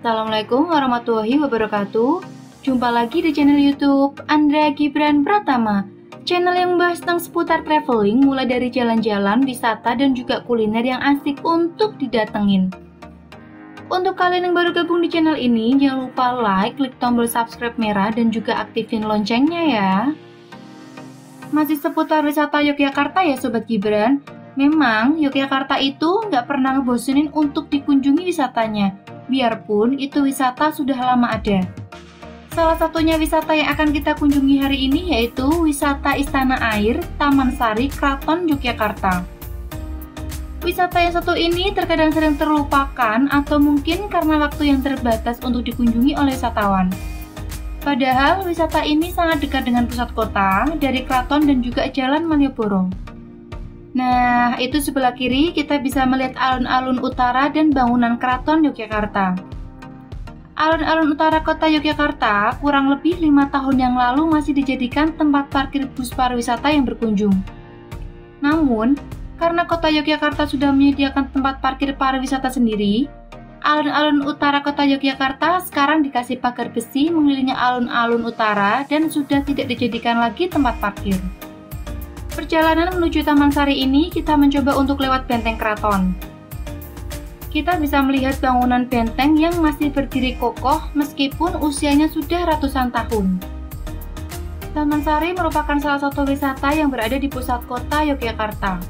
Assalamualaikum warahmatullahi wabarakatuh. Jumpa lagi di channel YouTube Andra Gibran Pratama. Channel yang membahas tentang seputar traveling, mulai dari jalan-jalan, wisata, dan juga kuliner yang asik untuk didatengin. Untuk kalian yang baru gabung di channel ini, jangan lupa like, klik tombol subscribe merah, dan juga aktifin loncengnya ya. Masih seputar wisata Yogyakarta ya Sobat Gibran. Memang Yogyakarta itu nggak pernah ngebosenin untuk dikunjungi wisatanya, biarpun itu wisata sudah lama ada. Salah satunya wisata yang akan kita kunjungi hari ini yaitu wisata Istana Air, Taman Sari, Kraton Yogyakarta. Wisata yang satu ini terkadang sering terlupakan atau mungkin karena waktu yang terbatas untuk dikunjungi oleh wisatawan. Padahal wisata ini sangat dekat dengan pusat kota, dari Kraton dan juga Jalan Malioboro. Nah, itu sebelah kiri kita bisa melihat alun-alun utara dan bangunan Kraton Yogyakarta. Alun-alun utara kota Yogyakarta kurang lebih 5 tahun yang lalu masih dijadikan tempat parkir bus pariwisata yang berkunjung. Namun, karena kota Yogyakarta sudah menyediakan tempat parkir pariwisata sendiri, alun-alun utara kota Yogyakarta sekarang dikasih pagar besi mengelilingi alun-alun utara dan sudah tidak dijadikan lagi tempat parkir. Perjalanan menuju Taman Sari ini kita mencoba untuk lewat Benteng Kraton. Kita bisa melihat bangunan benteng yang masih berdiri kokoh meskipun usianya sudah ratusan tahun. Taman Sari merupakan salah satu wisata yang berada di pusat kota Yogyakarta.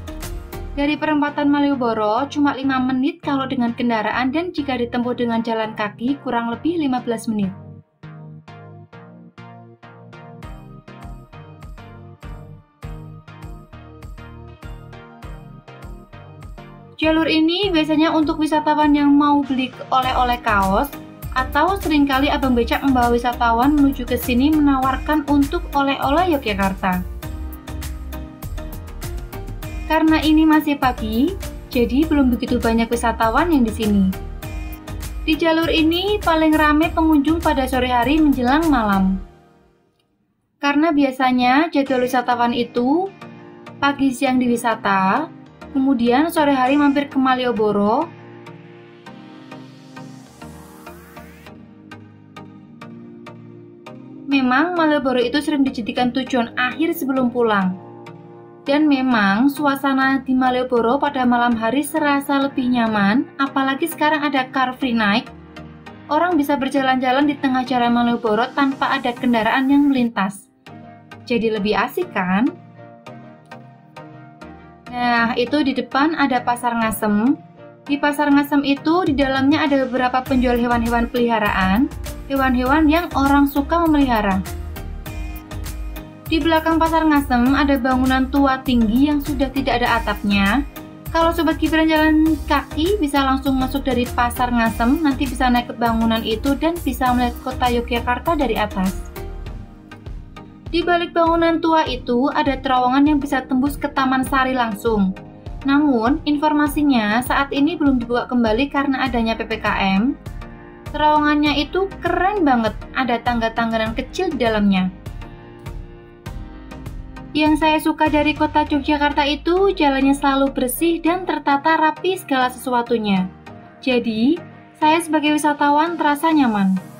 Dari perempatan Malioboro cuma 5 menit kalau dengan kendaraan dan jika ditempuh dengan jalan kaki kurang lebih 15 menit. Jalur ini biasanya untuk wisatawan yang mau beli oleh-oleh kaos atau seringkali abang becak membawa wisatawan menuju ke sini menawarkan untuk oleh-oleh Yogyakarta. Karena ini masih pagi, jadi belum begitu banyak wisatawan yang di sini. Di jalur ini paling ramai pengunjung pada sore hari menjelang malam. Karena biasanya jadwal wisatawan itu pagi siang di wisata, kemudian sore hari mampir ke Malioboro. Memang Malioboro itu sering dijadikan tujuan akhir sebelum pulang. Dan memang suasana di Malioboro pada malam hari serasa lebih nyaman, apalagi sekarang ada Car Free Night. Orang bisa berjalan-jalan di tengah jalan Malioboro tanpa ada kendaraan yang melintas. Jadi lebih asik kan? Nah, itu di depan ada Pasar Ngasem. Di Pasar Ngasem itu di dalamnya ada beberapa penjual hewan-hewan peliharaan, hewan-hewan yang orang suka memelihara. Di belakang Pasar Ngasem ada bangunan tua tinggi yang sudah tidak ada atapnya. Kalau Sobat Gibran jalan kaki bisa langsung masuk dari Pasar Ngasem, nanti bisa naik ke bangunan itu dan bisa melihat kota Yogyakarta dari atas. Di balik bangunan tua itu ada terowongan yang bisa tembus ke Taman Sari langsung. Namun, informasinya saat ini belum dibuka kembali karena adanya PPKM. Terowongannya itu keren banget, ada tangga-tangga kecil di dalamnya. Yang saya suka dari kota Yogyakarta itu jalannya selalu bersih dan tertata rapi segala sesuatunya. Jadi, saya sebagai wisatawan terasa nyaman.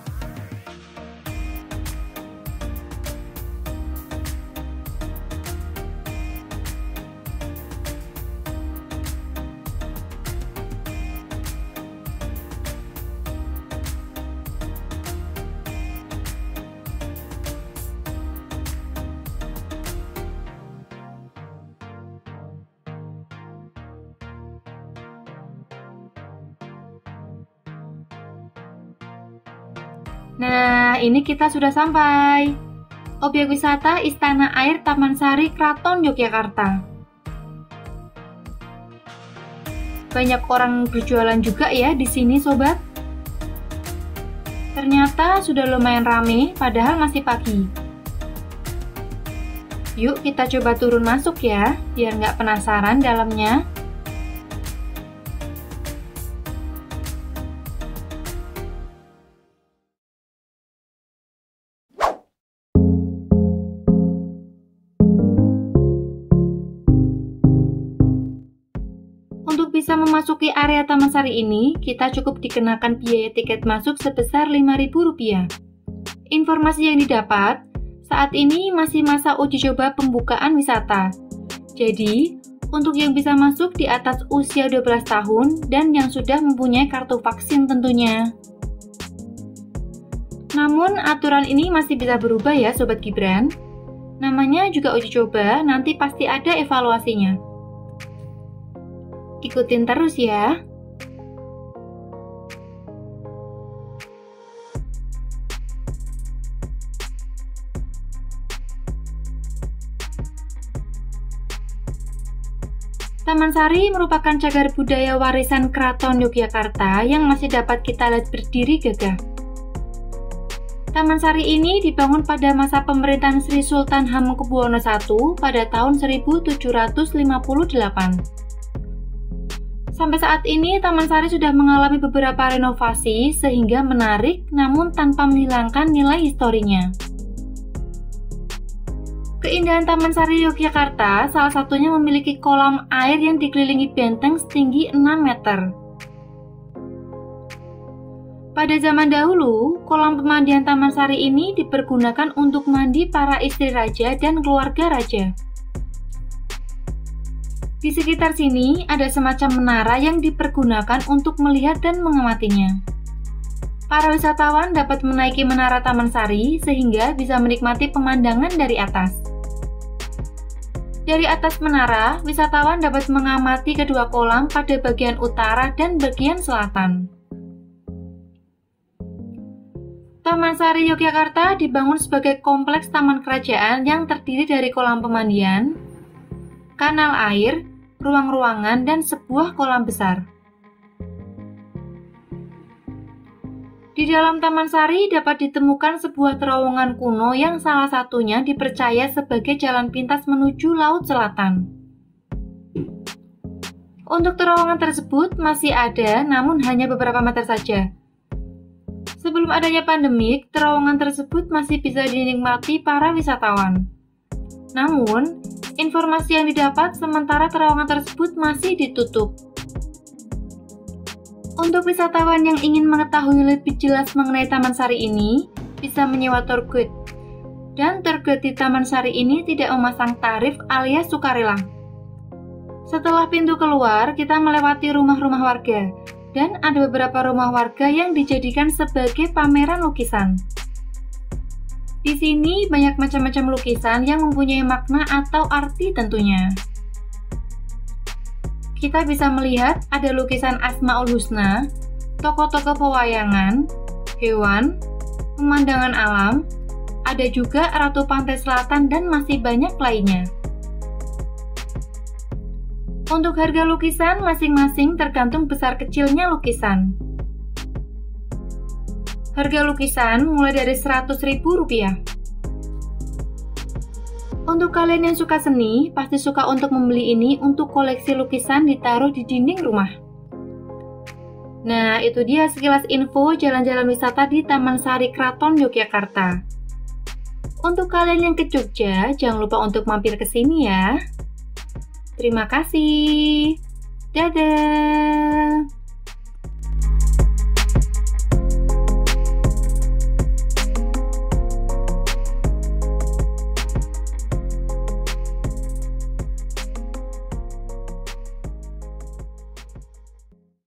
Nah, ini kita sudah sampai. Objek wisata Istana Air Taman Sari Kraton Yogyakarta. Banyak orang berjualan juga ya di sini, sobat. Ternyata sudah lumayan rame, padahal masih pagi. Yuk kita coba turun masuk ya, biar nggak penasaran dalamnya. bisa memasuki area Taman Sari ini, kita cukup dikenakan biaya tiket masuk sebesar Rp5.000. Informasi yang didapat, saat ini masih masa uji coba pembukaan wisata. Jadi, untuk yang bisa masuk di atas usia 12 tahun dan yang sudah mempunyai kartu vaksin tentunya. Namun, aturan ini masih bisa berubah ya Sobat Gibran. Namanya juga uji coba, nanti pasti ada evaluasinya. Ikutin terus ya. Taman Sari merupakan cagar budaya warisan Keraton Yogyakarta yang masih dapat kita lihat berdiri gagah. Taman Sari ini dibangun pada masa pemerintahan Sri Sultan Hamengkubuwono I pada tahun 1758. Sampai saat ini, Taman Sari sudah mengalami beberapa renovasi sehingga menarik namun tanpa menghilangkan nilai historinya. Keindahan Taman Sari Yogyakarta salah satunya memiliki kolam air yang dikelilingi benteng setinggi 6 meter. Pada zaman dahulu, kolam pemandian Taman Sari ini dipergunakan untuk mandi para istri raja dan keluarga raja. Di sekitar sini ada semacam menara yang dipergunakan untuk melihat dan mengamatinya. Para wisatawan dapat menaiki menara Taman Sari sehingga bisa menikmati pemandangan dari atas. Dari atas menara, wisatawan dapat mengamati kedua kolam pada bagian utara dan bagian selatan. Taman Sari Yogyakarta dibangun sebagai kompleks taman kerajaan yang terdiri dari kolam pemandian, kanal air, ruang-ruangan, dan sebuah kolam besar. Di dalam Taman Sari dapat ditemukan sebuah terowongan kuno yang salah satunya dipercaya sebagai jalan pintas menuju Laut Selatan. Untuk terowongan tersebut masih ada, namun hanya beberapa meter saja. Sebelum adanya pandemik, terowongan tersebut masih bisa dinikmati para wisatawan. Namun, informasi yang didapat sementara terowongan tersebut masih ditutup. Untuk wisatawan yang ingin mengetahui lebih jelas mengenai Taman Sari ini, bisa menyewa tour guide. Dan tour guide di Taman Sari ini tidak memasang tarif alias sukarela. Setelah pintu keluar, kita melewati rumah-rumah warga. Dan ada beberapa rumah warga yang dijadikan sebagai pameran lukisan. Di sini banyak macam-macam lukisan yang mempunyai makna atau arti tentunya. Kita bisa melihat ada lukisan Asmaul Husna, tokoh-tokoh pewayangan, hewan, pemandangan alam, ada juga Ratu Pantai Selatan dan masih banyak lainnya. Untuk harga lukisan masing-masing tergantung besar kecilnya lukisan. Harga lukisan mulai dari Rp100.000. Untuk kalian yang suka seni, pasti suka untuk membeli ini untuk koleksi lukisan ditaruh di dinding rumah. Nah, itu dia sekilas info jalan-jalan wisata di Taman Sari Keraton Yogyakarta. Untuk kalian yang ke Jogja, jangan lupa untuk mampir ke sini ya. Terima kasih. Dadah.